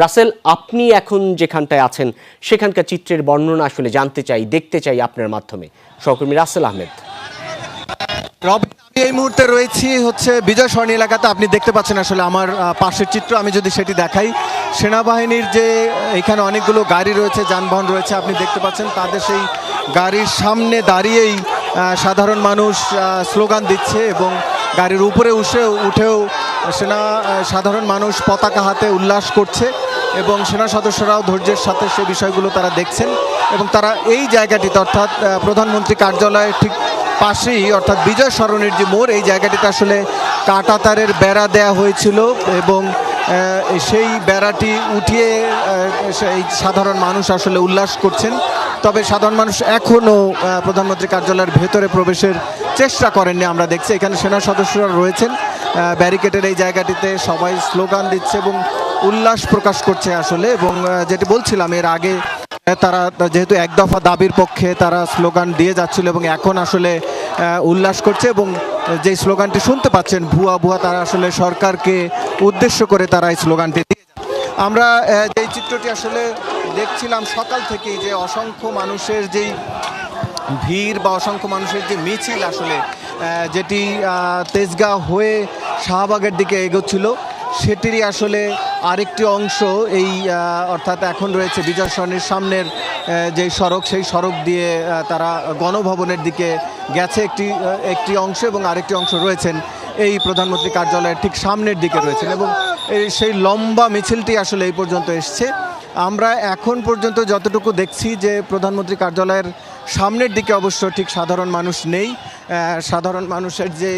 রাসেল, আপনি এখন যেখানটায় আছেন সেখানকার চিত্রের বর্ণনা আসলে জানতে চাই, দেখতে চাই আপনার মাধ্যমে। সহকর্মী রাসেল আহমেদ। আমি এই মুহূর্তে রয়েছি হচ্ছে বিজয় সরণি এলাকাতে। আপনি দেখতে পাচ্ছেন আসলে আমার পাশের চিত্র, আমি যদি সেটি দেখাই, সেনাবাহিনীর যে এখানে অনেকগুলো গাড়ি রয়েছে, যানবাহন রয়েছে, আপনি দেখতে পাচ্ছেন তাদের সেই গাড়ির সামনে দাঁড়িয়েই সাধারণ মানুষ স্লোগান দিচ্ছে এবং গাড়ির উপরে উঠেও সাধারণ মানুষ পতাকা হাতে উল্লাস করছে এবং সেনা সদস্যরাও ধৈর্যের সাথে সে বিষয়গুলো তারা দেখছেন। এবং তারা এই জায়গাটিতে অর্থাৎ প্রধানমন্ত্রী কার্যালয়ের ঠিক পাশেই অর্থাৎ বিজয় সরণির যে মোড়, এই জায়গাটিতে আসলে কাঁটাতারের বেড়া দেয়া হয়েছিল এবং সেই বেড়াটি উঠিয়ে সেই সাধারণ মানুষ আসলে উল্লাস করছেন। তবে সাধারণ মানুষ এখনও প্রধানমন্ত্রী কার্যালয়ের ভেতরে প্রবেশের চেষ্টা করেননি। আমরা দেখছি এখানে সেনা সদস্যরা রয়েছেন ব্যারিকেডের এই জায়গাটিতে, সবাই স্লোগান দিচ্ছে এবং উল্লাস প্রকাশ করছে আসলে। এবং যেটি বলছিলাম এর আগে, তারা যেহেতু এক দফা দাবির পক্ষে তারা স্লোগান দিয়ে যাচ্ছিল এবং এখন আসলে উল্লাস করছে এবং যে স্লোগানটি শুনতে পাচ্ছেন ভুয়া ভুয়া, তারা আসলে সরকারকে উদ্দেশ্য করে তারা এই স্লোগানটি দিয়ে। আমরা যেই চিত্রটি আসলে দেখছিলাম সকাল থেকেই, যে অসংখ্য মানুষের যেই ভিড় বা অসংখ্য মানুষের যে মিছিল আসলে যেটি তেজগাঁ হয়ে শাহবাগের দিকে এগোচ্ছিল, সেটিরই আসলে আরেকটি অংশ এই অর্থাৎ এখন রয়েছে বিজয় সরণির সামনের যে সড়ক, সেই সড়ক দিয়ে তারা গণভবনের দিকে গেছে একটি অংশ এবং আরেকটি অংশ রয়েছেন এই প্রধানমন্ত্রী কার্যালয়ের ঠিক সামনের দিকে রয়েছেন এবং সেই লম্বা মিছিলটি আসলে এই পর্যন্ত এসছে। আমরা এখন পর্যন্ত যতটুকু দেখছি যে প্রধানমন্ত্রী কার্যালয়ের সামনের দিকে অবশ্য ঠিক সাধারণ মানুষ নেই। সাধারণ মানুষের যে